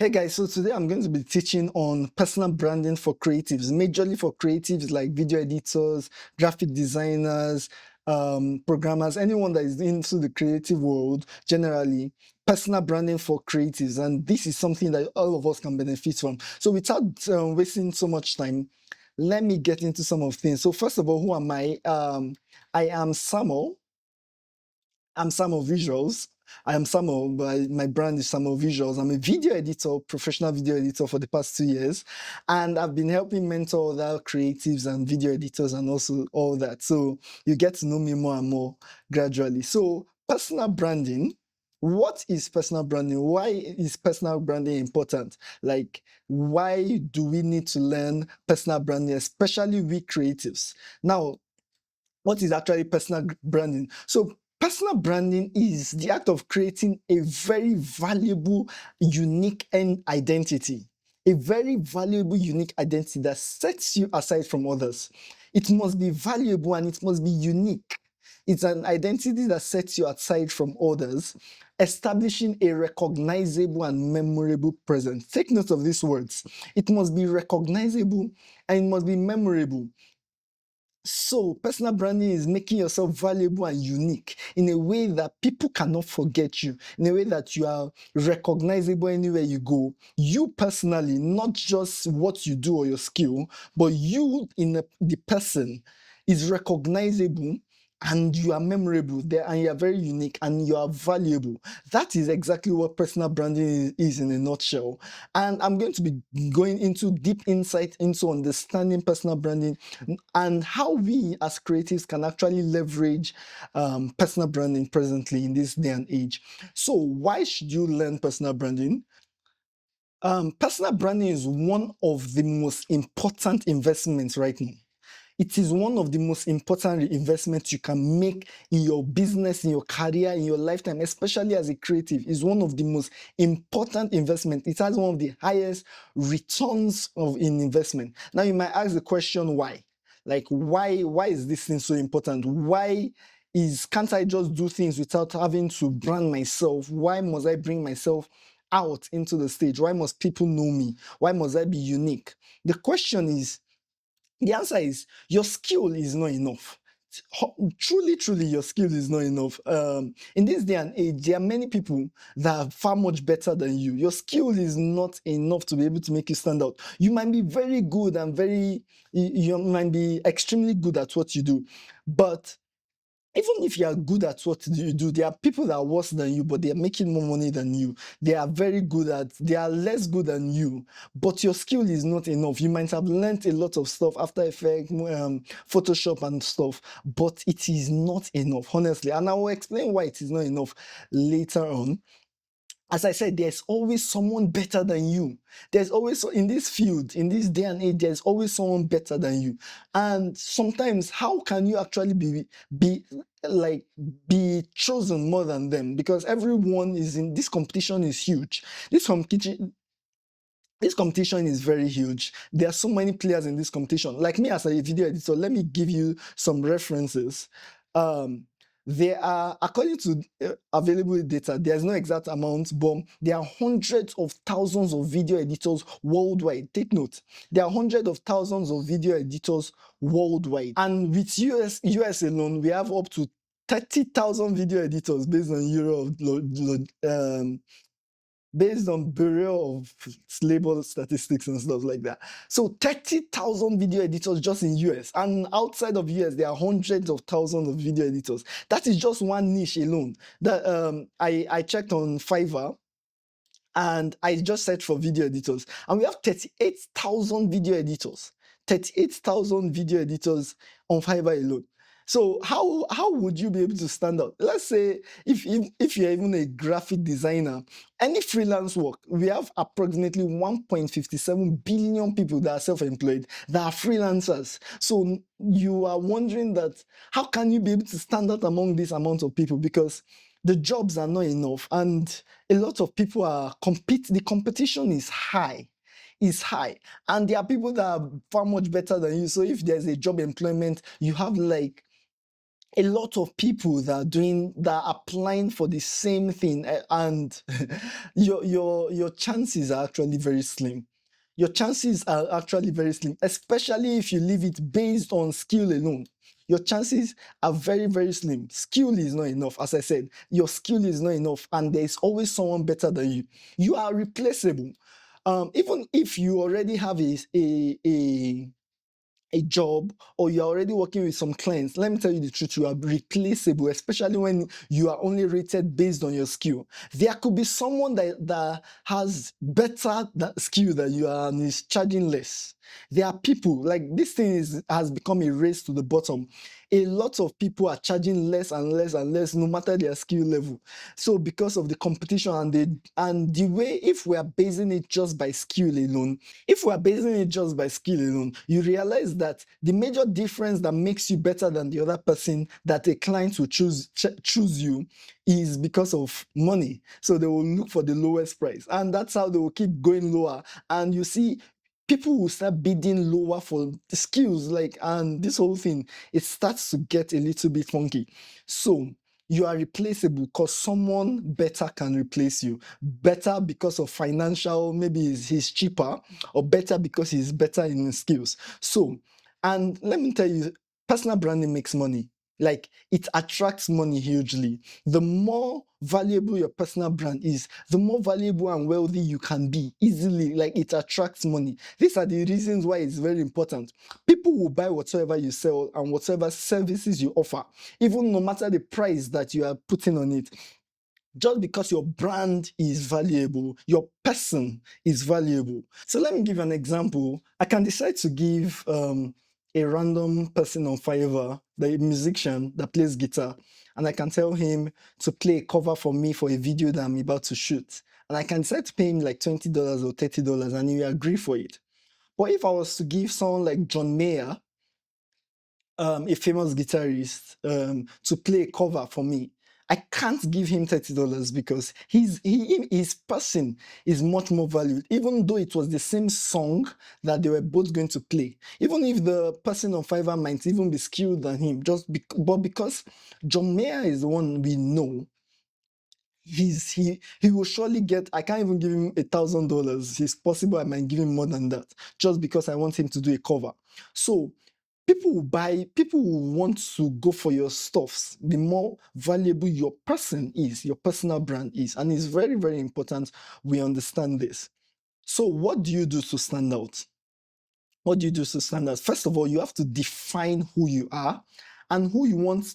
Hey guys, so today I'm going to be teaching on personal branding for creatives, majorly for creatives like video editors, graphic designers, programmers, anyone that is into the creative world generally, personal branding for creatives. And this is something that all of us can benefit from. So without wasting so much time, let me get into some of things. So first of all, who am I? I am Samuel. I'm Samo Visuals. I am Samo, but my brand is Samo Visuals. I'm a video editor, professional video editor for the past 2 years. And I've been helping mentor other creatives and video editors and also all that. So you get to know me more and more gradually. So personal branding. What is personal branding? Why is personal branding important? Like, why do we need to learn personal branding, especially we creatives? Now, what is actually personal branding? So personal branding is the act of creating a very valuable, unique identity. A very valuable, unique identity that sets you aside from others. It must be valuable and it must be unique. It's an identity that sets you aside from others, establishing a recognizable and memorable presence. Take note of these words. It must be recognizable and it must be memorable. So, personal branding is making yourself valuable and unique in a way that people cannot forget you, in a way that you are recognizable anywhere you go. You personally, not just what you do or your skill, but you the person is recognizable and you are memorable there and you are very unique and you are valuable. That is exactly what personal branding is in a nutshell. And I'm going to be going into deep insight into understanding personal branding and how we as creatives can actually leverage personal branding presently in this day and age. So why should you learn personal branding? Personal branding is one of the most important investments right now. It is one of the most important investments you can make in your business, in your career, in your lifetime, especially as a creative. It's one of the most important investments. It has one of the highest returns in investment. Now you might ask the question, why? Like, why is this thing so important? Can't I just do things without having to brand myself? Why must I bring myself out into the stage? Why must people know me? Why must I be unique? The answer is your skill is not enough. Truly, your skill is not enough. In this day and age, there are many people that are far much better than you. Your skill is not enough to be able to make you stand out. You might be very good and you might be extremely good at what you do, but even if you are good at what you do, there are people that are worse than you, but they are making more money than you. They are less good than you, but your skill is not enough. You might have learned a lot of stuff, After Effects, Photoshop and stuff, but it is not enough, honestly. And I will explain why it is not enough later on. As I said, there's always someone better than you. There's always, in this field, in this day and age, there's always someone better than you. And sometimes, how can you actually be like be chosen more than them? Because everyone is in this competition is huge. This competition is very huge. There are so many players in this competition. Like me as a video editor, let me give you some references. Um, there are, according to available data, there's no exact amount, but there are hundreds of thousands of video editors worldwide. Take note, there are hundreds of thousands of video editors worldwide. And with US alone, we have up to 30,000 video editors based on based on Bureau of Labor Statistics and stuff like that. So 30,000 video editors just in US, and outside of US, there are hundreds of thousands of video editors. That is just one niche alone. That I checked on Fiverr, and I just searched for video editors, and we have 38,000 video editors. 38,000 video editors on Fiverr alone. So how would you be able to stand out? Let's say if you're even a graphic designer, any freelance work, we have approximately 1.57 billion people that are self-employed, that are freelancers. So you are wondering that how can you be able to stand out among this amount of people? Because the jobs are not enough, and a lot of people the competition is high. And there are people that are far much better than you. So if there's a job employment, you have like a lot of people that are applying for the same thing, and your chances are actually very slim. Your chances are actually very slim, especially if you leave it based on skill alone. Your chances are very, very slim. Skill is not enough. As I said, your skill is not enough, and there is always someone better than you. You are replaceable. Even if you already have a job, or you're already working with some clients, let me tell you the truth, you are replaceable, especially when you are only rated based on your skill. There could be someone that has better skill than you are and is charging less. There are people, like, this thing has become a race to the bottom. A lot of people are charging less and less and less, no matter their skill level. So because of the competition and the way, if we are basing it just by skill alone, you realize that the major difference that makes you better than the other person, that a client will choose you, is because of money. So they will look for the lowest price, and that's how they will keep going lower. And you see, people will start bidding lower for the skills, like, and this whole thing, it starts to get a little bit funky. So you are replaceable because someone better can replace you. Better because of financial, maybe he's cheaper, or better because he's better in his skills. So, and let me tell you, personal branding makes money. Like, it attracts money hugely. The more valuable your personal brand is, the more valuable and wealthy you can be easily. Like, it attracts money. These are the reasons why it's very important. People will buy whatsoever you sell and whatever services you offer, even no matter the price that you are putting on it. Just because your brand is valuable, your person is valuable. So let me give an example. I can decide to give a random person on Fiverr, the musician that plays guitar, and I can tell him to play a cover for me for a video that I'm about to shoot. And I can decide to pay him like $20 or $30, and he will agree for it. But if I was to give someone like John Mayer, a famous guitarist, to play a cover for me, I can't give him $30 because his person is much more valued, even though it was the same song that they were both going to play. Even if the person on Fiverr might even be skilled than him, but because John Mayer is the one we know, he will surely get. I can't even give him $1,000. It's possible I might give him more than that, just because I want him to do a cover. So people will want to go for your stuffs the more valuable your person is, your personal brand is. And it's very, very important we understand this. So what do you do to stand out? What do you do to stand out? First of all, you have to define who you are and who you want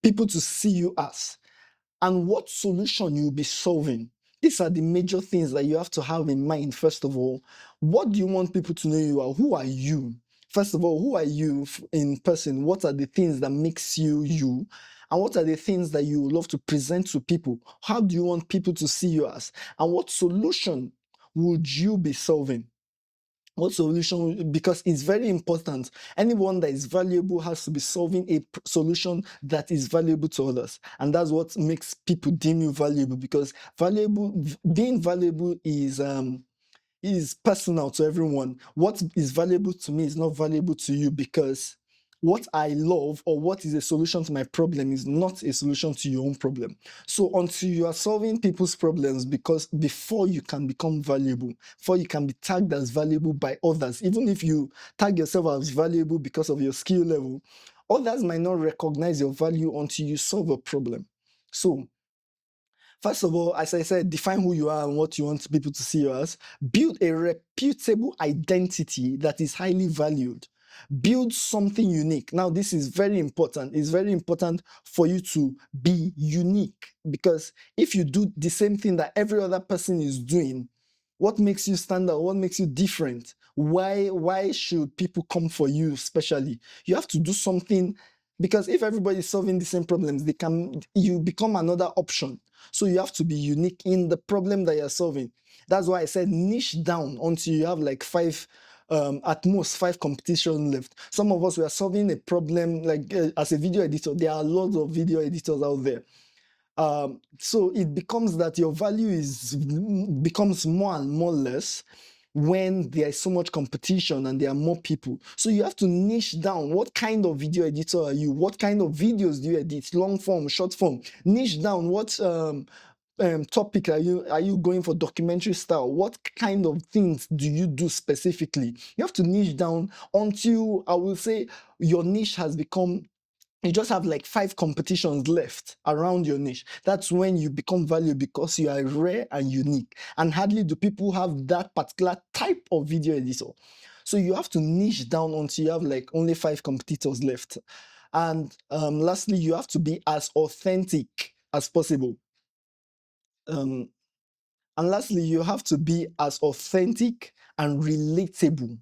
people to see you as, and what solution you'll be solving. These are the major things that you have to have in mind. First of all, what do you want people to know you are? Who are you? First of all, who are you in person? What are the things that makes you you? And what are the things that you love to present to people? How do you want people to see you as? And what solution would you be solving? What solution? Because it's very important. Anyone that is valuable has to be solving a solution that is valuable to others, and that's what makes people deem you valuable. Because being valuable is personal to everyone. What is valuable to me is not valuable to you, because what I love or what is a solution to my problem is not a solution to your own problem. So until you are solving people's problems, because before you can become valuable, before you can be tagged as valuable by others, even if you tag yourself as valuable because of your skill level, others might not recognize your value until you solve a problem. So first of all, as I said, define who you are and what you want people to see you as. Build a reputable identity that is highly valued. Build something unique. Now, this is very important. It's very important for you to be unique, because if you do the same thing that every other person is doing, what makes you stand out? What makes you different? Why should people come for you especially? You have to do something, because if everybody is solving the same problems, you become another option. So you have to be unique in the problem that you're solving. That's why I said niche down until you have like at most five competition left. Some of us, we are solving a problem, like as a video editor, there are lots of video editors out there. So it becomes that your value becomes more and more less when there is so much competition and there are more people. So you have to niche down. What kind of video editor are you? What kind of videos do you edit? Long form, short form. Niche down. What topic are you going for? Documentary style? What kind of things do you do specifically? You have to niche down until, I will say, your niche has become, you just have like 5 competitions left around your niche. That's when you become valuable, because you are rare and unique. And hardly do people have that particular type of video editor. So you have to niche down until you have like only 5 competitors left. And lastly, you have to be as authentic as possible. Um, and lastly, you have to be as authentic and relatable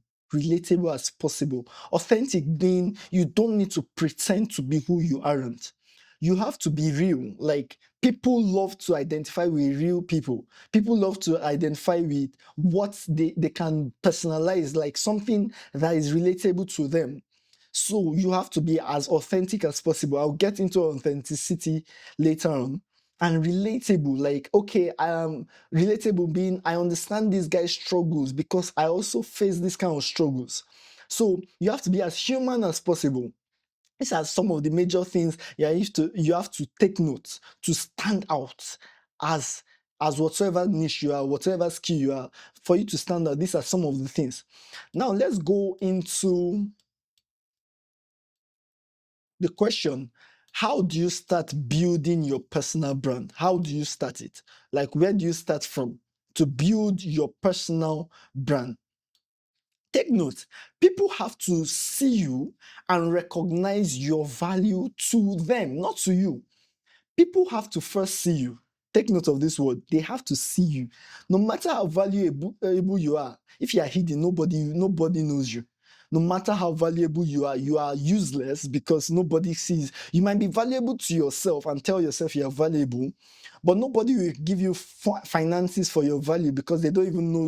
as possible. Authentic being, you don't need to pretend to be who you aren't. You have to be real. Like, people love to identify with real people. People love to identify with what they can personalize, like something that is relatable to them. So you have to be as authentic as possible. I'll get into authenticity later on. And relatable, like, okay, relatable being, I understand this guy's struggles because I also face this kind of struggles. So you have to be as human as possible. These are some of the major things you have to take notes to stand out as whatsoever niche you are, whatever skill you are. For you to stand out, these are some of the things. Now let's go into the question: how do you start building your personal brand? How do you start it? Like, where do you start from to build your personal brand? Take note, people have to see you and recognize your value to them, not to you. People have to first see you. Take note of this word. They have to see you. No matter how valuable you are, if you are hidden, nobody knows you. No matter how valuable you are useless because nobody sees. You might be valuable to yourself and tell yourself you are valuable, but nobody will give you finances for your value because they don't even know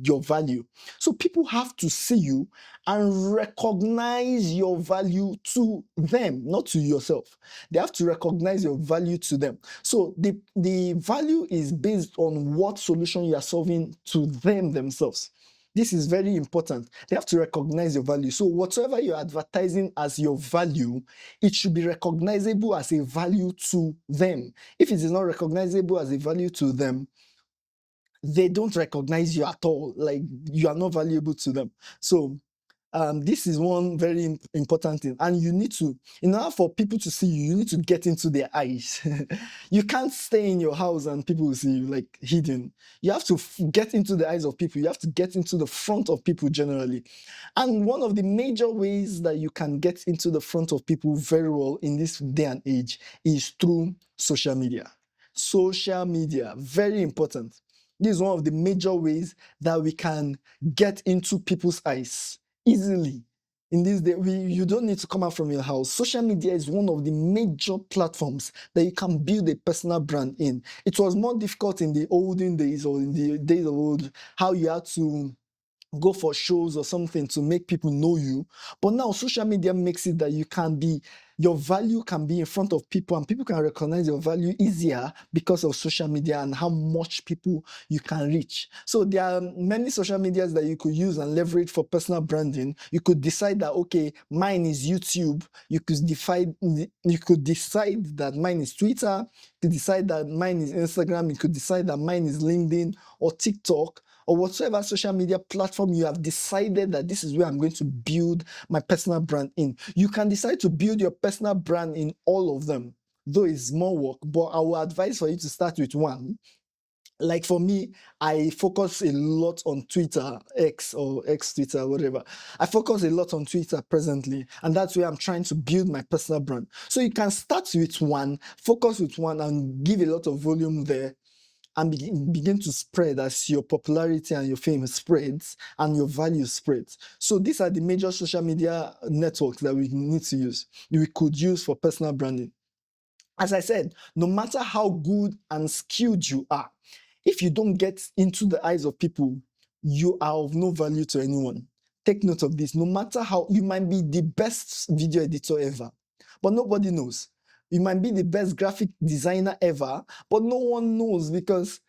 your value. So people have to see you and recognize your value to them, not to yourself. They have to recognize your value to them. So the value is based on what solution you are solving to them themselves. This is very important. They have to recognize your value. So whatever you're advertising as your value, it should be recognizable as a value to them. If it is not recognizable as a value to them, they don't recognize you at all. Like, you are not valuable to them. So this is one very important thing. And you need to, in order for people to see you, you need to get into their eyes. You can't stay in your house and people will see you like hidden. You have to get into the eyes of people. You have to get into the front of people generally. And one of the major ways that you can get into the front of people very well in this day and age is through social media. Social media, very important. This is one of the major ways that we can get into people's eyes easily. In this day, you don't need to come out from your house. Social media is one of the major platforms that you can build a personal brand in. It was more difficult in the olden days, or in the days of old, how you had to go for shows or something to make people know you. But now social media makes it that your value can be in front of people, and people can recognize your value easier because of social media and how much people you can reach. So there are many social medias that you could use and leverage for personal branding. You could decide that, okay, mine is YouTube. You could decide that mine is Twitter. You could decide that mine is Instagram. You could decide that mine is LinkedIn or TikTok, or whatever social media platform you have decided that this is where I'm going to build my personal brand in. You can decide to build your personal brand in all of them, though it's more work, but I will advise for you to start with one. Like for me, I focus a lot on Twitter, X or X Twitter, whatever. I focus a lot on Twitter presently, and that's where I'm trying to build my personal brand. So you can start with one, focus with one, and give a lot of volume there, and begin to spread as your popularity and your fame spreads and your value spreads. So these are the major social media networks that we need to use, we could use for personal branding. As I said, no matter how good and skilled you are, if you don't get into the eyes of people, you are of no value to anyone. Take note of this. No matter how, you might be the best video editor ever, but nobody knows. You might be the best graphic designer ever, but no one knows, because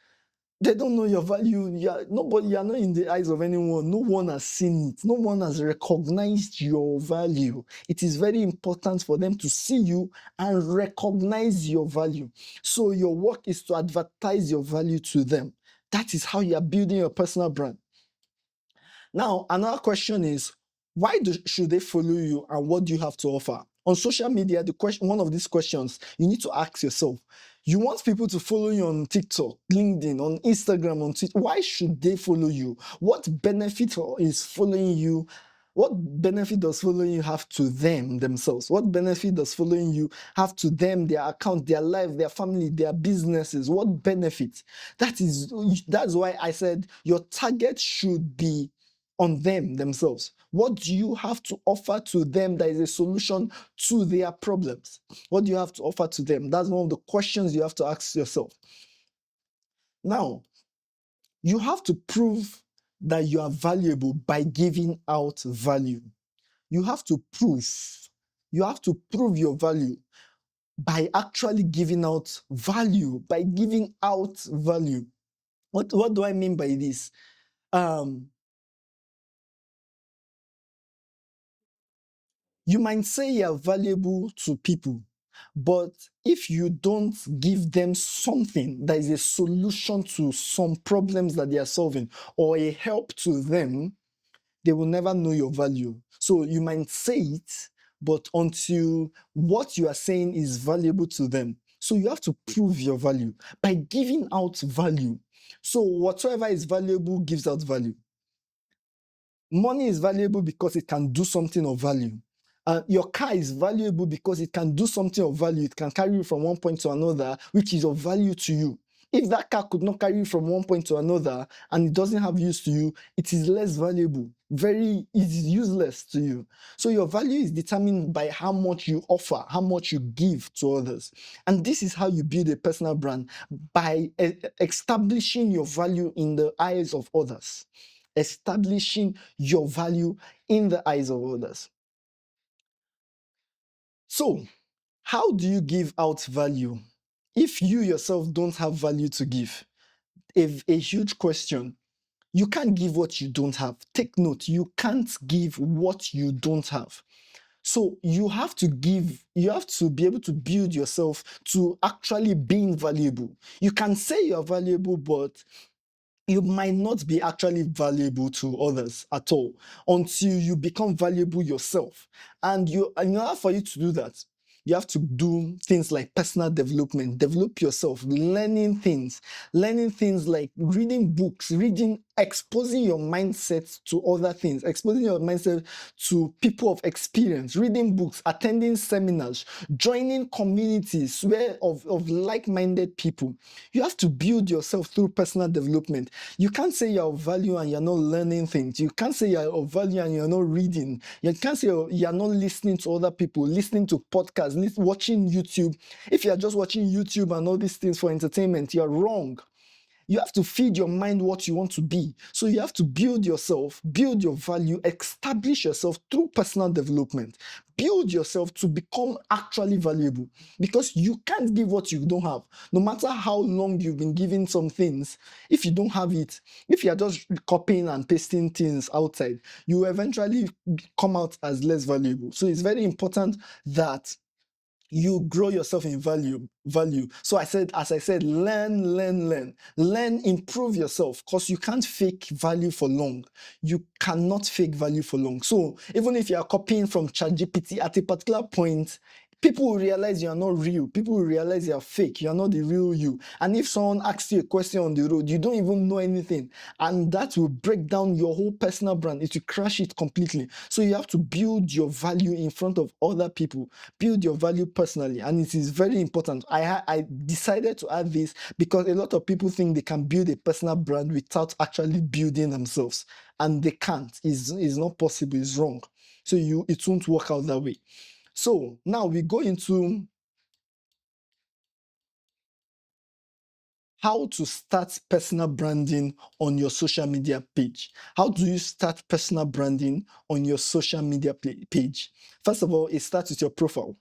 They don't know your value. Nobody, you're not in the eyes of anyone. No one has seen it. No one has recognized your value. It is very important for them to see you and recognize your value. So your work is to advertise your value to them. That is how you are building your personal brand. Now, another question is, should they follow you and what do you have to offer? On social media, one of these questions you need to ask yourself. You want people to follow you on TikTok, LinkedIn, on Instagram, on Twitter. Why should they follow you? What benefit is following you? What benefit does following you have to them themselves? What benefit does following you have to them, their account, their life, their family, their businesses? What benefit? That's why I said your target should be on them themselves. What do you have to offer to them that is a solution to their problems? What do you have to offer to them? That's one of the questions you have to ask yourself. Now, you have to prove that you are valuable by giving out value. You have to prove your value by actually giving out value, by giving out value. What do I mean by this? You might say you're valuable to people, but if you don't give them something that is a solution to some problems that they are solving or a help to them, they will never know your value. So you might say it, but until what you are saying is valuable to them. So you have to prove your value by giving out value. So whatsoever is valuable gives out value. Money is valuable because it can do something of value. Your car is valuable because it can do something of value. It can carry you from one point to another, which is of value to you. If that car could not carry you from one point to another and it doesn't have use to you, it is less valuable. It is useless to you. So your value is determined by how much you offer, how much you give to others. And this is how you build a personal brand, by establishing your value in the eyes of others. Establishing your value in the eyes of others. So, how do you give out value if you yourself don't have value to give? A huge question. You can't give what you don't have. Take note, you can't give what you don't have. So you have to be able to build yourself to actually being valuable. You can say you're valuable, but you might not be actually valuable to others at all until you become valuable yourself. And in order for you to do that, you have to do things like personal development, develop yourself, learning things like reading books, exposing your mindset to other things, exposing your mindset to people of experience, reading books, attending seminars, joining communities of like-minded people. You have to build yourself through personal development. You can't say you're of value and you're not learning things. You can't say you're of value and you're not reading. You can't say you're not listening to other people, listening to podcasts, watching YouTube. If you're just watching YouTube and all these things for entertainment, you're wrong. You have to feed your mind what you want to be. So you have to build yourself, build your value, establish yourself through personal development. Build yourself to become actually valuable, because you can't give what you don't have. No matter how long you've been giving some things, if you don't have it, if you're just copying and pasting things outside, you eventually come out as less valuable. So it's very important that you grow yourself in value. So as I said, learn, improve yourself, because you can't fake value for long. You cannot fake value for long. So even if you are copying from ChatGPT, at a particular point, people will realize you are not real. People will realize you are fake. You are not the real you. And if someone asks you a question on the road, you don't even know anything. And that will break down your whole personal brand. It will crash it completely. So you have to build your value in front of other people. Build your value personally. And it is very important. I decided to add this because a lot of people think they can build a personal brand without actually building themselves. And they can't. It's not possible. It's wrong. So it won't work out that way. So now we go into how to start personal branding on your social media page. How do you start personal branding on your social media page? First of all, it starts with your profile.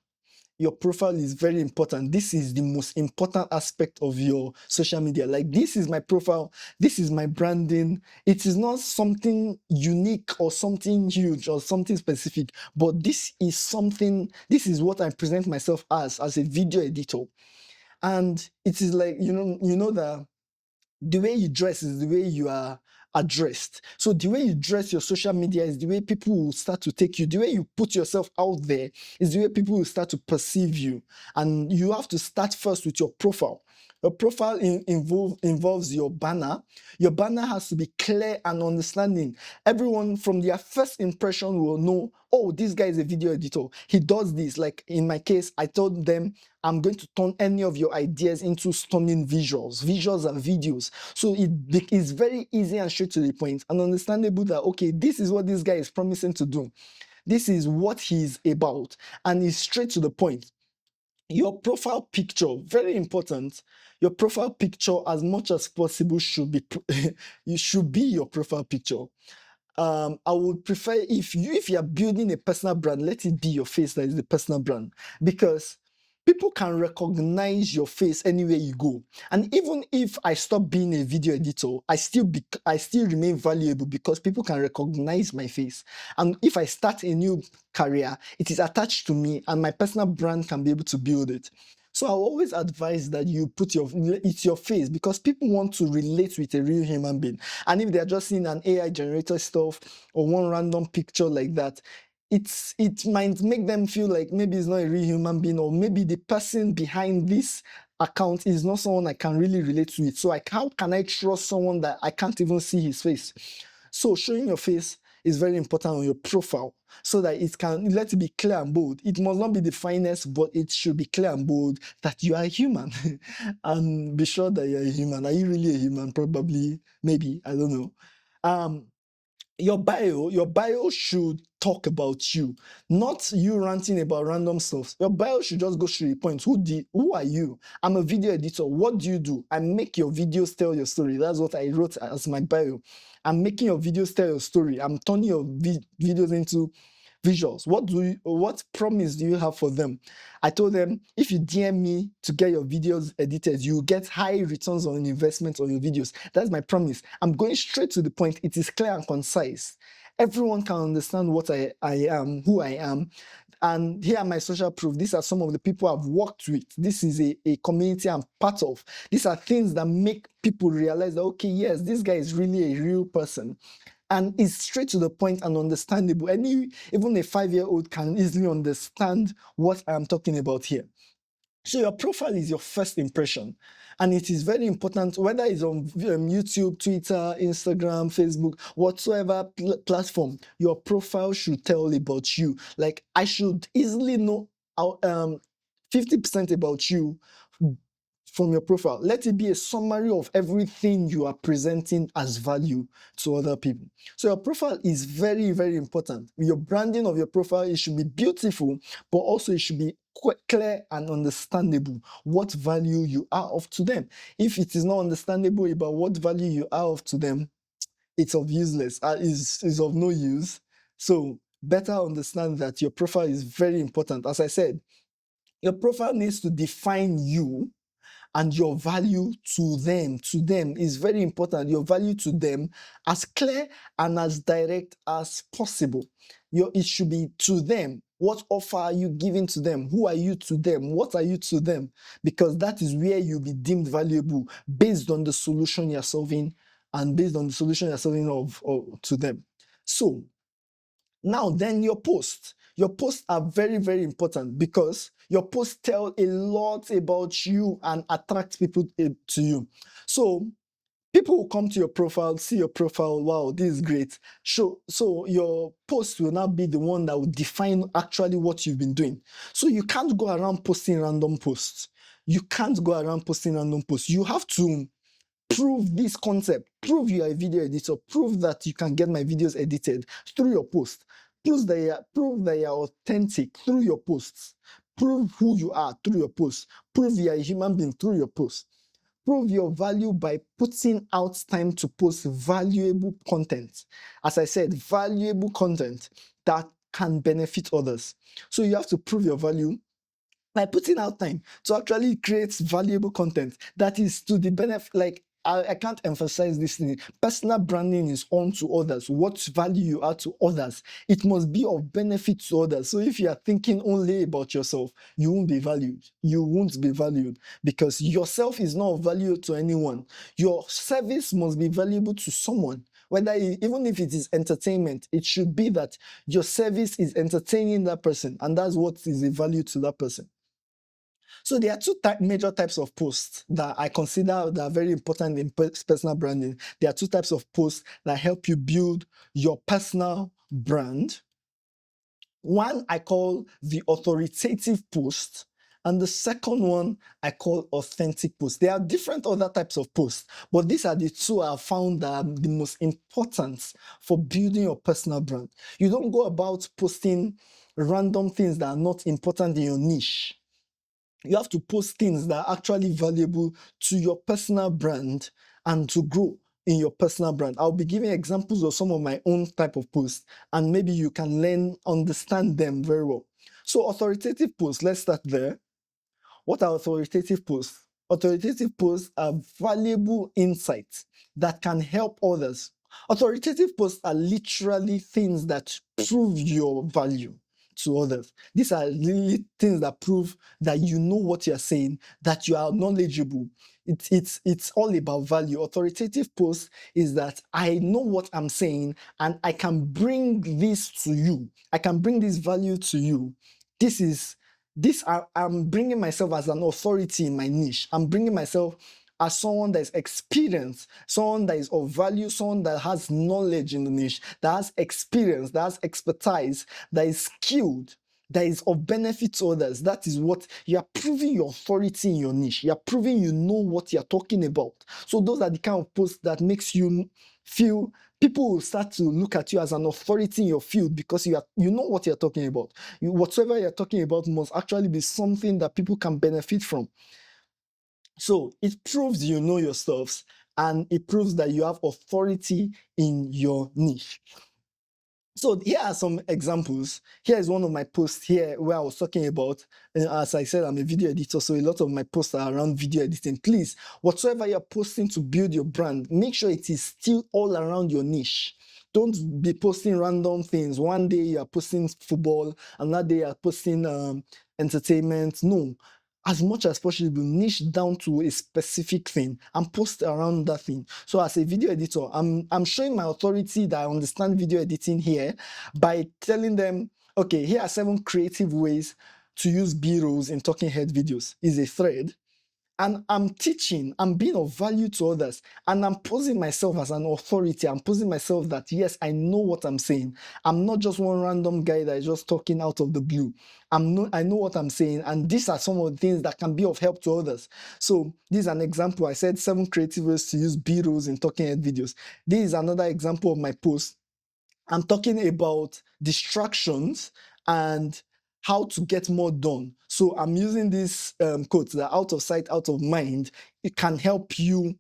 your profile is very important. This is the most important aspect of your social media. Like, this is my profile, this is my branding. It is not something unique or something huge or something specific, but this is what I present myself as a video editor. And it is like, you know that the way you dress is the way you are addressed. So the way you dress your social media is the way people will start to take you. The way you put yourself out there is the way people will start to perceive you. And you have to start first with your profile. Your profile involves your banner. Your banner has to be clear and understanding. Everyone from their first impression will know, oh, this guy is a video editor. He does this. Like in my case, I told them, I'm going to turn any of your ideas into stunning visuals. Visuals and videos. So it is very easy and straight to the point and understandable that, okay, this is what this guy is promising to do. This is what he's about. And it's straight to the point. Your profile picture, very important. Your profile picture, as much as possible, should be you should be your profile picture. I would prefer if you are building a personal brand, let it be your face that is the personal brand, because people can recognize your face anywhere you go. And even if I stop being a video editor, I still remain valuable because people can recognize my face. And if I start a new career, it is attached to me and my personal brand can be able to build it. So I always advise that you put it's your face, because people want to relate with a real human being. And if they're just seeing an AI generated stuff or one random picture like that, it might make them feel like maybe it's not a real human being, or maybe the person behind this account is not someone I can really relate to it. So how can I trust someone that I can't even see his face? So showing your face is very important on your profile, so that let it be clear and bold. It must not be the finest, but it should be clear and bold that you are a human. And be sure that you're a human. Are you really a human? Probably, maybe, I don't know. Your bio should talk about you, not you ranting about random stuff. Your bio should just go straight to the point. Who are you? I'm a video editor. What do you do? I make your videos tell your story. That's what I wrote as my bio. I'm making your videos tell your story. I'm turning your videos into visuals. What promise do you have for them? I told them, if you DM me to get your videos edited, you get high returns on investment on your videos. That's my promise. I'm going straight to the point. It is clear and concise. Everyone can understand what I am, who I am. And here are my social proof. These are some of the people I've worked with. This is a community I'm part of. These are things that make people realize that, okay, yes, this guy is really a real person. And it's straight to the point and understandable. Even a 5-year-old can easily understand what I'm talking about here. So your profile is your first impression. And it is very important, whether it's on YouTube, Twitter, Instagram, Facebook, whatsoever platform, your profile should tell about you. Like, I should easily know 50% about you from your profile. Let it be a summary of everything you are presenting as value to other people. So your profile is very, very important. Your branding of your profile, it should be beautiful, but also it should be clear and understandable what value you are of to them. If it is not understandable about what value you are of to them, it's of useless, is of no use. So better understand that your profile is very important. As I said, your profile needs to define you and your value to them is very important. Your value to them as clear and as direct as possible. It should be to them. What offer are you giving to them? Who are you to them? What are you to them? Because that is where you'll be deemed valuable based on the solution you're solving and based on the solution you're solving to them. So now then your posts. Your posts are very, very important because your posts tell a lot about you and attract people to you. So people will come to your profile, see your profile, wow, this is great. So your post will now be the one that will define actually what you've been doing. So you can't go around posting random posts. You can't go around posting random posts. You have to prove this concept. Prove you are a video editor. Prove that you can get my videos edited through your post. Prove that you are authentic through your posts. Prove who you are through your posts. Prove you are a human being through your posts. Prove your value by putting out time to post valuable content. As I said, valuable content that can benefit others. So you have to prove your value by putting out time to actually create valuable content that is to the benefit. Like I can't emphasize this thing. Personal branding is on to others. What value you add to others, it must be of benefit to others. So if you are thinking only about yourself, you won't be valued. You won't be valued because yourself is not of value to anyone. Your service must be valuable to someone. Whether even if it is entertainment, it should be that your service is entertaining that person, and that's what is a value to that person. So there are two major types of posts that I consider that are very important in personal branding. There are two types of posts that help you build your personal brand. One I call the authoritative post, and the second one I call authentic post. There are different other types of posts, but these are the two I found that are the most important for building your personal brand. You don't go about posting random things that are not important in your niche. You have to post things that are actually valuable to your personal brand and to grow in your personal brand. I'll be giving examples of some of my own type of posts, and maybe you can understand them very well. So authoritative posts, let's start there. What are authoritative posts? Authoritative posts are valuable insights that can help others. Authoritative posts are literally things that prove your value to others. These are really things that prove that you know what you're saying, that you are knowledgeable. It's all about value. Authoritative post is that I know what I'm saying and I can bring this to you. I can bring this value to you. I'm bringing myself as an authority in my niche. I'm bringing myself as someone that is experienced, someone that is of value, someone that has knowledge in the niche, that has experience, that has expertise, that is skilled, that is of benefit to others. That is what you are proving your authority in your niche. You are proving you know what you're talking about. So those are the kind of posts that makes you feel people will start to look at you as an authority in your field because you know what you're talking about. Whatever you're talking about must actually be something that people can benefit from. So it proves you know your stuffs, and it proves that you have authority in your niche. So here are some examples. Here is one of my posts here where I was talking about, as I said, I'm a video editor, so a lot of my posts are around video editing. Please, whatsoever you're posting to build your brand, make sure it is still all around your niche. Don't be posting random things. One day you're posting football, another day you're posting entertainment. No, as much as possible, niche down to a specific thing and post around that thing. So as a video editor, I'm showing my authority that I understand video editing here by telling them, okay, here are 7 creative ways to use B-rolls in talking head videos. Is a thread. And I'm teaching, I'm being of value to others, and I'm posing myself as an authority. I'm posing myself that, yes, I know what I'm saying. I'm not just one random guy that is just talking out of the blue. I know what I'm saying, and these are some of the things that can be of help to others. So this is an example. I said 7 creative ways to use B-rolls in talking head videos. This is another example of my post. I'm talking about distractions and how to get more done. So I'm using this quote that out of sight, out of mind. It can help you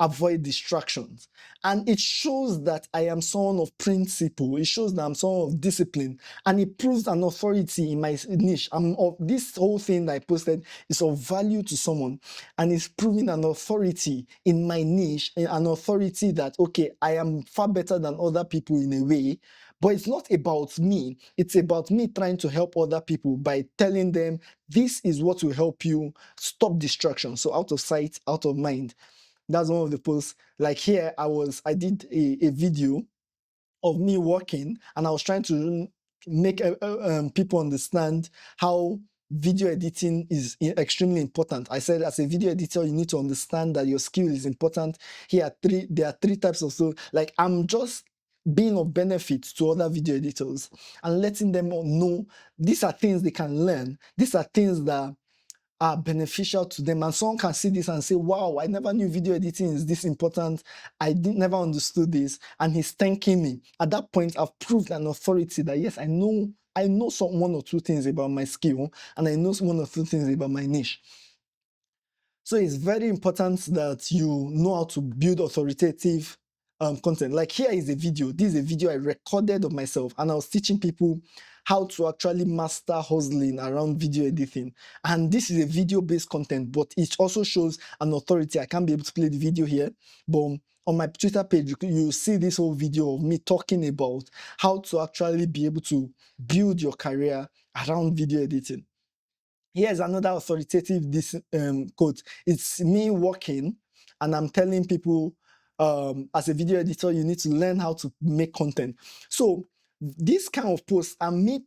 avoid distractions. And it shows that I am someone of principle. It shows that I'm someone of discipline. And it proves an authority in my niche. This whole thing that I posted is of value to someone. And it's proving an authority in my niche, an authority that, okay, I am far better than other people in a way. But it's not about me. It's about me trying to help other people by telling them, this is what will help you stop distraction. So out of sight, out of mind. That's one of the posts. Like here, I did a video of me working, and I was trying to make people understand how video editing is extremely important. I said, as a video editor, you need to understand that your skill is important. There are 3 types of, so like I'm just being of benefit to other video editors and letting them know these are things they can learn. These are things that are beneficial to them, and someone can see this and say, wow, I never knew video editing is this important. I never understood this, and he's thanking me. At that point, I've proved an authority that yes, I know some 1 or 2 things about my skill, and I know 1 or 2 things about my niche. So it's very important that you know how to build authoritative content. Like here is a video. This is a video I recorded of myself, and I was teaching people how to actually master hustling around video editing. And this is a video-based content, but it also shows an authority. I can't be able to play the video here, but on my Twitter page, you see this whole video of me talking about how to actually be able to build your career around video editing. Here's another authoritative quote. It's me working, and I'm telling people, as a video editor, you need to learn how to make content. So this kind of post, and me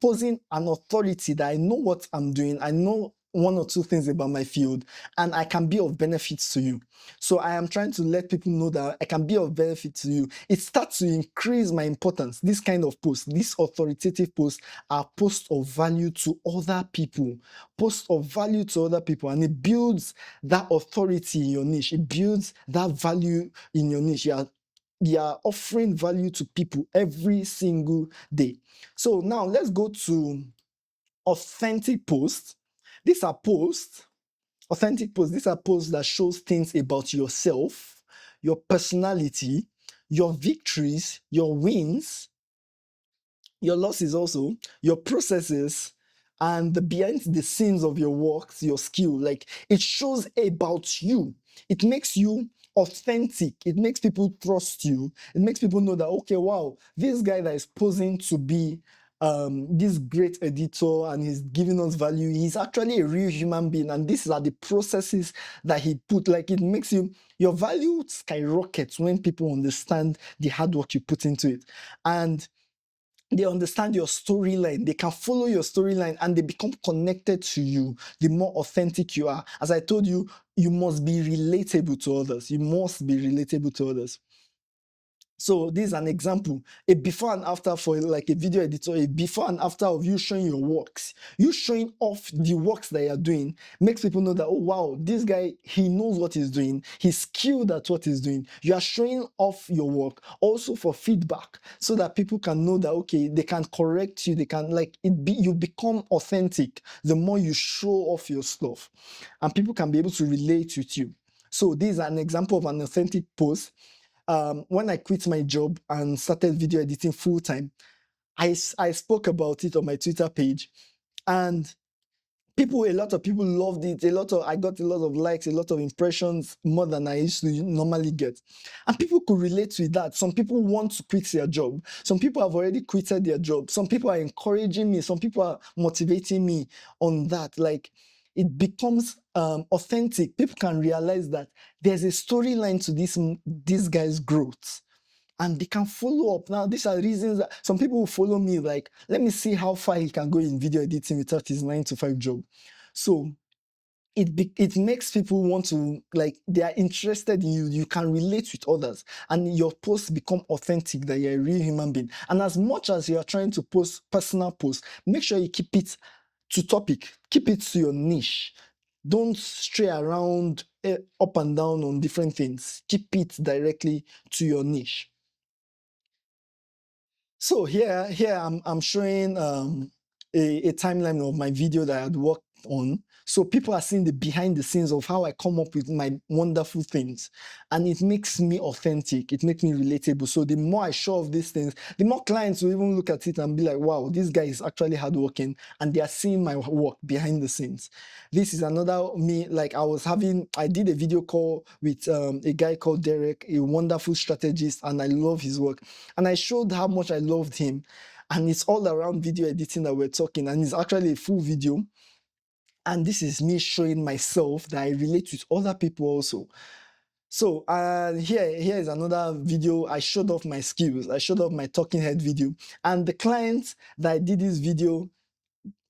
posing an authority that I know what I'm doing, I know one or two things about my field, and I can be of benefit to you. So I am trying to let people know that I can be of benefit to you. It starts to increase my importance. This kind of post, this authoritative post, are posts of value to other people. Posts of value to other people, and it builds that authority in your niche. It builds that value in your niche. You are offering value to people every single day. So now let's go to authentic posts. These are posts, authentic posts. These are posts that shows things about yourself, your personality, your victories, your wins, your losses also, your processes, and the behind the scenes of your works, your skill. Like it shows about you. It makes you authentic. It makes people trust you. It makes people know that, okay, wow, this guy that is posing to be this great editor and he's giving us value, he's actually a real human being, and these are the processes that he put. Like it makes your value skyrockets when people understand the hard work you put into it, and they understand your storyline. They can follow your storyline, and they become connected to you the more authentic you are. As I told you, you must be relatable to others. You must be relatable to others. So this is an example, a before and after for like a video editor, a before and after of you showing your works. You showing off the works that you're doing makes people know that, oh wow, this guy, he knows what he's doing. He's skilled at what he's doing. You are showing off your work also for feedback, so that people can know that, okay, they can correct you. They can you become authentic the more you show off your stuff, and people can be able to relate with you. So this is an example of an authentic post. When I quit my job and started video editing full time, I spoke about it on my Twitter page, and a lot of people loved it. I got a lot of likes, a lot of impressions, more than I used to normally get. And people could relate to that. Some people want to quit their job. Some people have already quitted their job. Some people are encouraging me. Some people are motivating me on that. Like it becomes authentic. People can realize that there's a storyline to this guy's growth, and they can follow up. Now, these are reasons that some people will follow me, like, let me see how far he can go in video editing without his 9-to-5 job. So it makes people want to, like, they are interested in you. You can relate with others, and your posts become authentic, that you're a real human being. And as much as you are trying to post personal posts, make sure you keep it to topic, keep it to your niche. Don't stray around up and down on different things. Keep it directly to your niche. So here I'm showing a timeline of my video that I had worked on. So people are seeing the behind the scenes of how I come up with my wonderful things, and it makes me authentic. It makes me relatable. So the more I show off these things, the more clients will even look at it and be like, wow, this guy is actually hardworking, and they are seeing my work behind the scenes. This is another me, like I did a video call with a guy called Derek, a wonderful strategist, and I love his work. And I showed how much I loved him. And it's all around video editing that we're talking, and it's actually a full video. And this is me showing myself that I relate with other people also. So here is another video. I showed off my skills. I showed off my talking head video. And the client that I did this video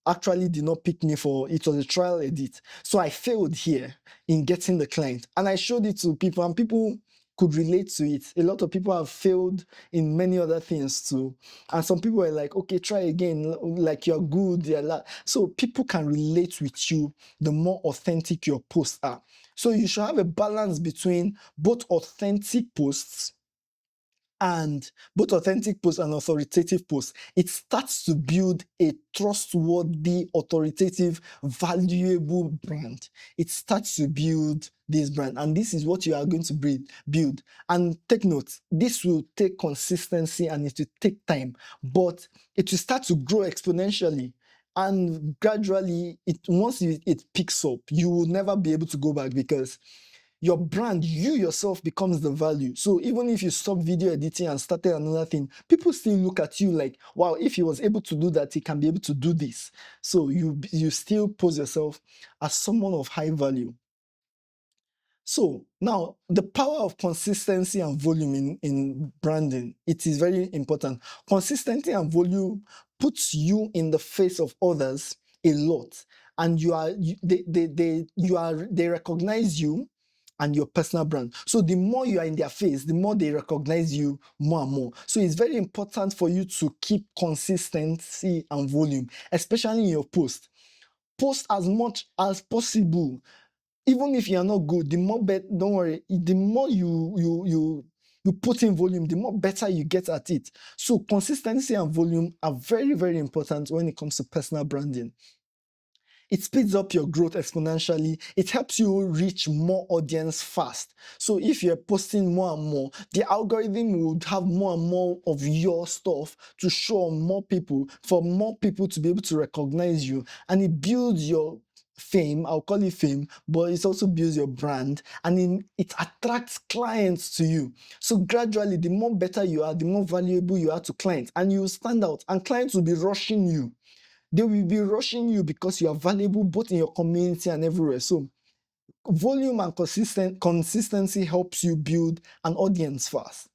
actually did not pick me for it. Was a trial edit. So I failed here in getting the client. And I showed it to people, and people could relate to it. A lot of people have failed in many other things too. And some people are like, okay, try again, like you're good. So people can relate with you the more authentic your posts are. So you should have a balance between both authentic posts and both authentic posts and authoritative posts, it starts to build a trustworthy, authoritative, valuable brand. It starts to build this brand, and this is what you are going to build. And take note, this will take consistency and it will take time, but it will start to grow exponentially. And gradually, once it picks up, you will never be able to go back, because your brand, you yourself, becomes the value. So even if you stop video editing and started another thing, people still look at you like, wow, if he was able to do that, he can be able to do this. So you still pose yourself as someone of high value. So now, the power of consistency and volume in branding, it is very important. Consistency and volume puts you in the face of others a lot, and they recognize you and your personal brand. So the more you are in their face, the more they recognize you more and more. So it's very important for you to keep consistency and volume, especially in your post. Post as much as possible. Even if you are not good, the more don't worry, the more you put in volume, the more better you get at it. So consistency and volume are very, very important when it comes to personal branding. It speeds up your growth exponentially. It helps you reach more audience fast. So if you're posting more and more, the algorithm would have more and more of your stuff to show more people, for more people to be able to recognize you. And it builds your fame. I'll call it fame, but it also builds your brand, and it attracts clients to you. So gradually, the more better you are, the more valuable you are to clients, and you will stand out, and clients will be rushing you. They will be rushing you because you are valuable both in your community and everywhere. So volume and consistency helps you build an audience fast.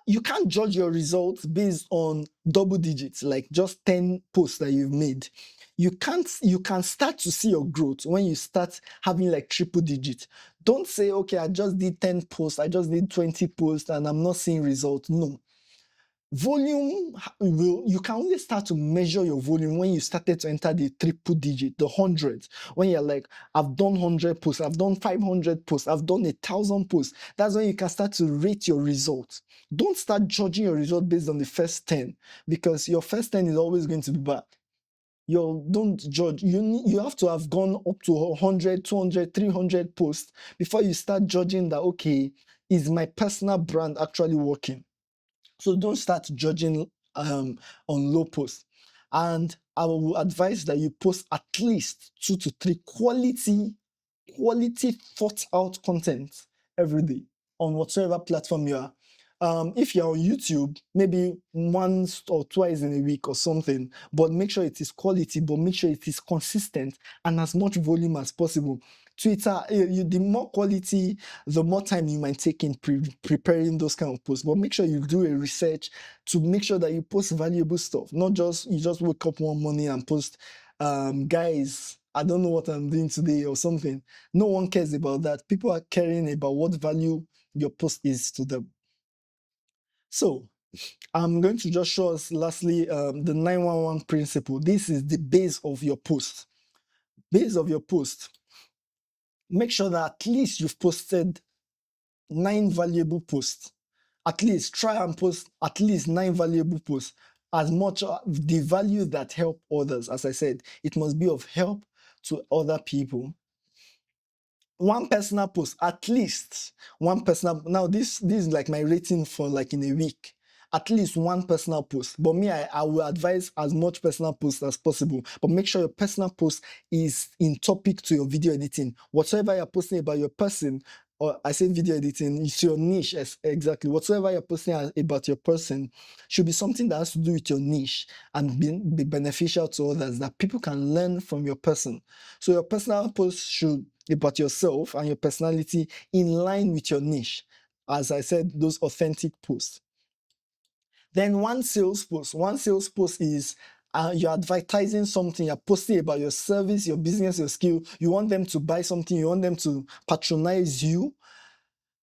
You can't judge your results based on double digits, like just 10 posts that you've made. You can start to see your growth when you start having like triple digits. Don't say, okay, I just did 10 posts, I just did 20 posts and I'm not seeing results. No. Volume, you can only start to measure your volume when you started to enter the triple digit, the hundreds. When you're like, I've done 100 posts, I've done 500 posts, I've done 1,000 posts. That's when you can start to rate your results. Don't start judging your result based on the first 10, because your first 10 is always going to be bad. Don't judge. You have to have gone up to 100, 200, 300 posts before you start judging that, okay, is my personal brand actually working? So don't start judging on low posts. And I will advise that you post at least 2 to 3 quality thought out content every day on whatsoever platform you are. If you're on YouTube, maybe once or twice in a week or something, but make sure it is quality, but make sure it is consistent and as much volume as possible. Twitter, the more quality, the more time you might take in preparing those kind of posts. But make sure you do a research to make sure that you post valuable stuff, not just you just wake up one morning and post, guys, I don't know what I'm doing today or something. No one cares about that. People are caring about what value your post is to them. So I'm going to just show us lastly the 911 principle. This is the base of your post. Base of your post. Make sure that at least you've posted 9 valuable posts. At least try and post at least 9 valuable posts. As much the value that help others. As I said, it must be of help to other people. One personal post, at least one personal. Now this is like my rating for like in a week. At least one personal post. But me, I will advise as much personal posts as possible. But make sure your personal post is in topic to your video editing. Whatsoever you're posting about your person, or I say video editing, it's your niche. Exactly. Whatsoever you're posting about your person should be something that has to do with your niche and be beneficial to others, that people can learn from your person. So your personal post should be about yourself and your personality in line with your niche. As I said, those authentic posts. Then one sales post. One sales post is you're advertising something, you're posting about your service, your business, your skill. You want them to buy something, you want them to patronize you.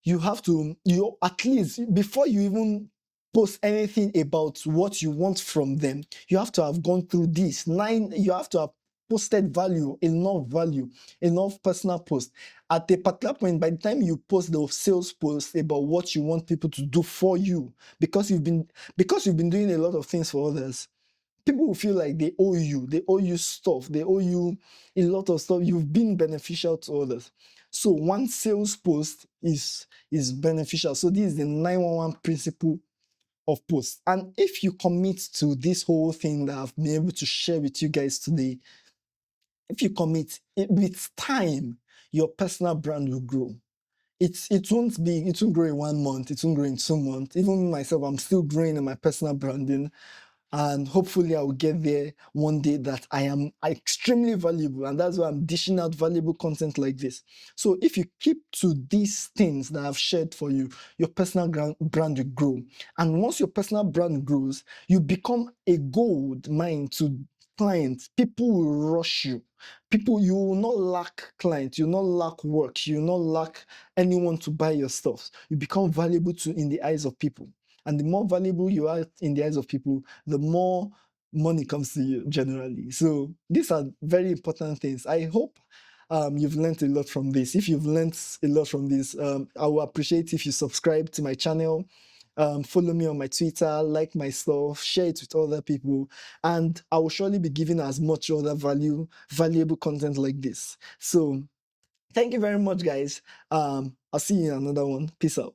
You have to, at least before you even post anything about what you want from them, you have to have gone through this. You have to have posted enough value, enough personal post. At a particular point, by the time you post the sales post about what you want people to do for you, because you've been doing a lot of things for others, people will feel like they owe you stuff, they owe you a lot of stuff. You've been beneficial to others. So one sales post is beneficial. So this is the 911 principle of posts. And if you commit to this whole thing that I've been able to share with you guys today, if you commit, with time, your personal brand will grow. It won't grow in 1 month, it won't grow in 2 months. Even myself, I'm still growing in my personal branding. And hopefully I will get there one day that I am extremely valuable, and that's why I'm dishing out valuable content like this. So if you keep to these things that I've shared for you, your personal brand will grow. And once your personal brand grows, you become a gold mine to clients. People will rush you. You will not lack clients, you will not lack work, you will not lack anyone to buy your stuff. You become valuable in the eyes of people. And the more valuable you are in the eyes of people, the more money comes to you generally. So these are very important things. I hope you've learned a lot from this. If you've learned a lot from this, I will appreciate if you subscribe to my channel, follow me on my Twitter, like my stuff, share it with other people, and I will surely be giving as much other valuable content like this. So thank you very much, guys. I'll see you in another one. Peace out.